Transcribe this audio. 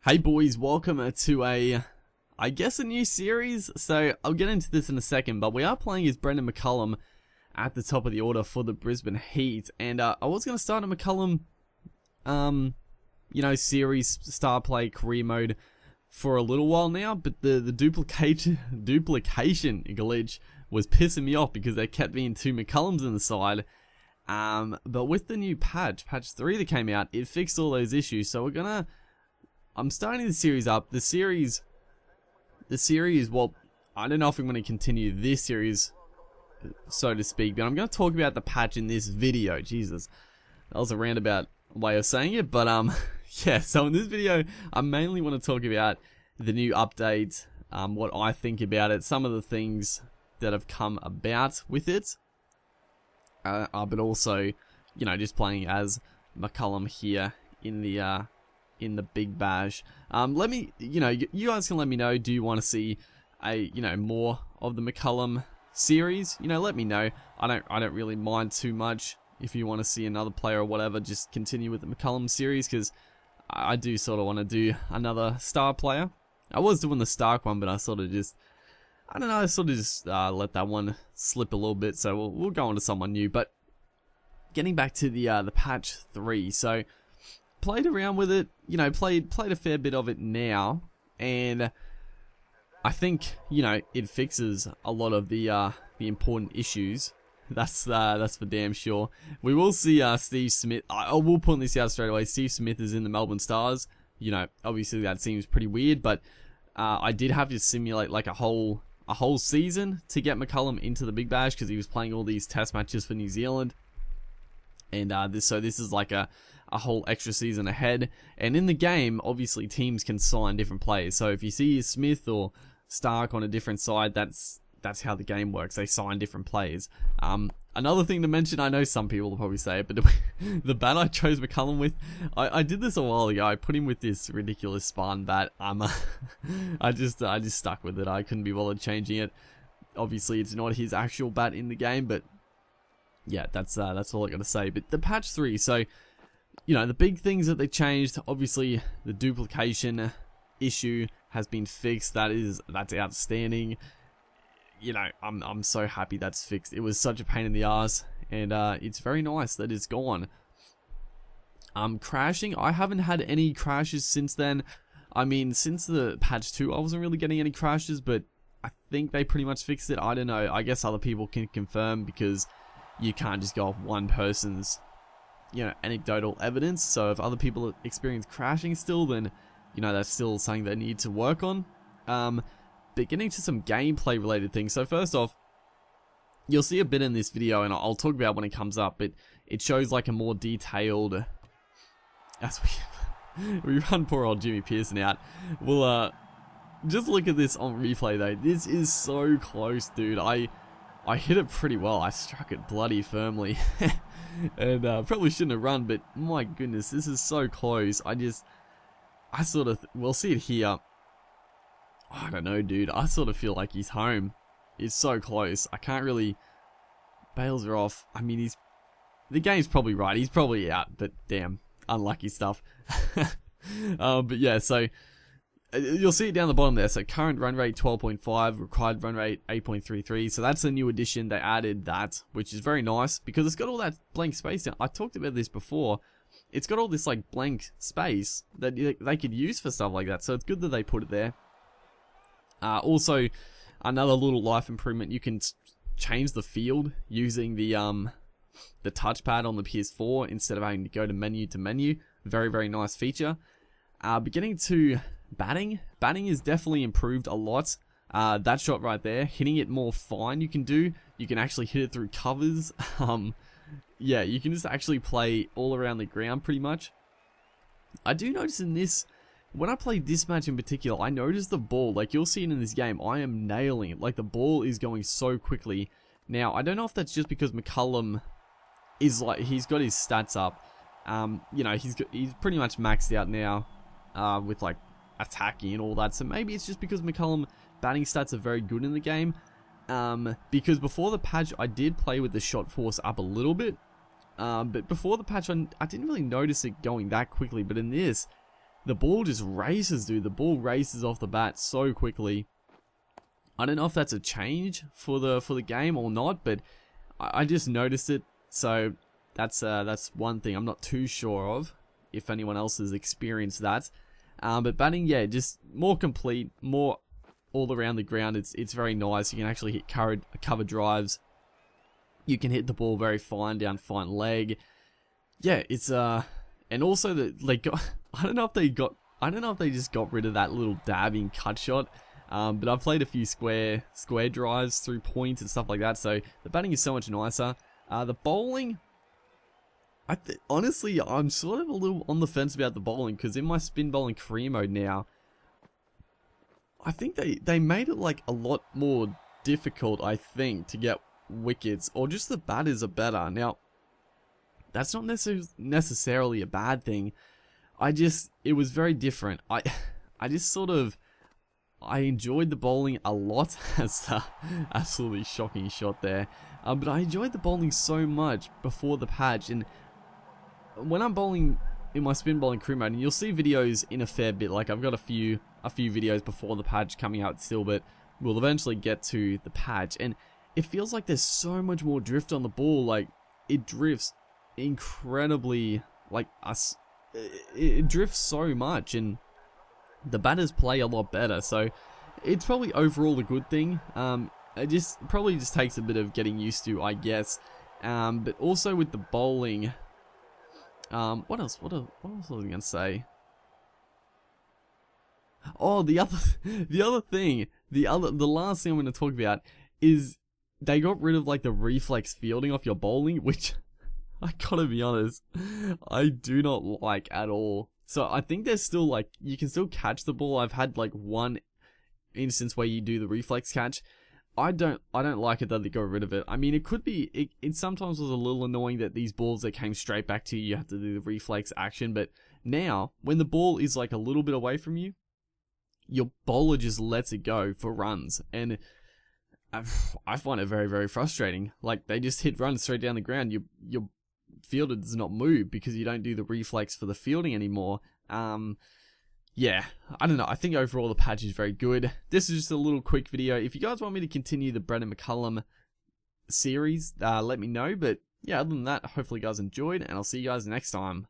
Hey boys, welcome to I guess a new series. So I'll get into this in a second, but we are playing as Brendon McCullum at the top of the order for the Brisbane Heat. And I was going to start a McCullum, series, star play, career mode for a little while now, but the duplication glitch was pissing me off because there kept being two McCullums in the side. But with the new patch 3 that came out, it fixed all those issues. So I'm starting the series up. The series, well, I don't know if I'm going to continue this series, so to speak, but I'm going to talk about the patch in this video. Jesus, that was a roundabout way of saying it, but yeah, so in this video, I mainly want to talk about the new update, what I think about it, some of the things that have come about with it, but also, just playing as McCullum here in the Big Bash. Let me, you guys can let me know, do you want to see more of the McCullum series? Let me know. I don't really mind too much if you want to see another player or whatever. Just continue with the McCullum series, because I do sort of want to do another star player. I was doing the Stark one, but I sort of just, I don't know, I sort of just let that one slip a little bit, so we'll go on to someone new. But getting back to the patch 3, so played around with it, played a fair bit of it now, and I think, it fixes a lot of the important issues. That's for damn sure. We will see Steve Smith. I will point this out straight away. Steve Smith is in the Melbourne Stars. Obviously that seems pretty weird, but I did have to simulate like a whole season to get McCullum into the Big Bash, because he was playing all these test matches for New Zealand, and this is like a whole extra season ahead. And in the game, obviously teams can sign different players. So if you see Smith or Stark on a different side, that's how the game works. They sign different players. Another thing to mention, I know some people will probably say it, but the bat I chose McCullum with, I did this a while ago. I put him with this ridiculous Spartan bat. I just stuck with it. I couldn't be bothered changing it. Obviously, it's not his actual bat in the game, but yeah, that's all I got to say. But the patch 3, so the big things that they changed, obviously the duplication issue has been fixed. That's outstanding. I'm so happy that's fixed. It was such a pain in the ass, and it's very nice that it's gone. Crashing, I haven't had any crashes since then. I mean, since the patch 2, I wasn't really getting any crashes, but I think they pretty much fixed it. I don't know. I guess other people can confirm, because you can't just go off one person's anecdotal evidence. So if other people experience crashing still, then that's still something they need to work on. But getting to some gameplay related things. So first off, you'll see a bit in this video, and I'll talk about when it comes up, but it shows like a more detailed, as we run poor old Jimmy Pearson out. We'll just look at this on replay though. This is so close, dude. I hit it pretty well. I struck it bloody firmly. And probably shouldn't have run, but my goodness, this is so close. We'll see it here. I don't know, dude. I sort of feel like he's home. It's so close. I can't really. Bales are off. I mean, the game's probably right. He's probably out, but damn, unlucky stuff. But yeah, so you'll see it down the bottom there. So current run rate 12.5, required run rate 8.33. So that's a new addition. They added that, which is very nice, because it's got all that blank space down. I talked about this before. It's got all this like blank space that they could use for stuff like that. So it's good that they put it there. Also, another little life improvement, you can change the field using the touchpad on the PS4 instead of having to go to menu to menu. Very, very nice feature. But getting to batting is definitely improved a lot. That shot right there, hitting it more fine you can actually hit it through covers. Yeah, you can just actually play all around the ground pretty much. I do notice in this, when I play this match in particular, I noticed the ball, like you'll see it in this game, I am nailing it. Like the ball is going so quickly. Now, I don't know if that's just because McCullum is like, he's got his stats up. He's pretty much maxed out now with like attacking and all that. So maybe it's just because McCullum batting stats are very good in the game. Because before the patch, I did play with the shot force up a little bit. But before the patch, I didn't really notice it going that quickly. But in this, the ball just races, dude. The ball races off the bat so quickly. I don't know if that's a change for the game or not, but I just noticed it. So that's one thing I'm not too sure of, if anyone else has experienced that. But batting, yeah, just more complete, more all around the ground. It's very nice. You can actually hit cover drives. You can hit the ball very fine down fine leg. Yeah, it's and also I don't know if they just got rid of that little dabbing cut shot. But I've played a few square drives through points and stuff like that, so the batting is so much nicer. The bowling, honestly, I'm sort of a little on the fence about the bowling, because in my spin bowling career mode now, I think they made it like a lot more difficult, I think, to get wickets, or just the batters are better. Now, that's not necessarily a bad thing. It was very different. I just sort of, I enjoyed the bowling a lot. That's an absolutely shocking shot there. But I enjoyed the bowling so much before the patch, and when I'm bowling in my spin bowling career mode, and you'll see videos in a fair bit, like I've got a few videos before the patch coming out still, but we'll eventually get to the patch, and it feels like there's so much more drift on the ball. Like, it drifts incredibly, like it drifts so much, and the batters play a lot better, so it's probably overall a good thing. It probably just takes a bit of getting used to, I guess. But also with the bowling, what else was I gonna say? Oh, the last thing I'm gonna talk about is they got rid of like the reflex fielding off your bowling, which I gotta be honest, I do not like at all. So I think there's still, like, you can still catch the ball. I've had like one instance where you do the reflex catch. I don't like it that they got rid of it. I mean, it could be, it sometimes was a little annoying that these balls that came straight back to you have to do the reflex action, but now, when the ball is like a little bit away from you, your bowler just lets it go for runs, and I find it very, very frustrating. Like, they just hit runs straight down the ground. Your fielder does not move because you don't do the reflex for the fielding anymore. Yeah, I don't know. I think overall the patch is very good. This is just a little quick video. If you guys want me to continue the Brendon McCullum series, let me know. But yeah, other than that, hopefully you guys enjoyed, and I'll see you guys next time.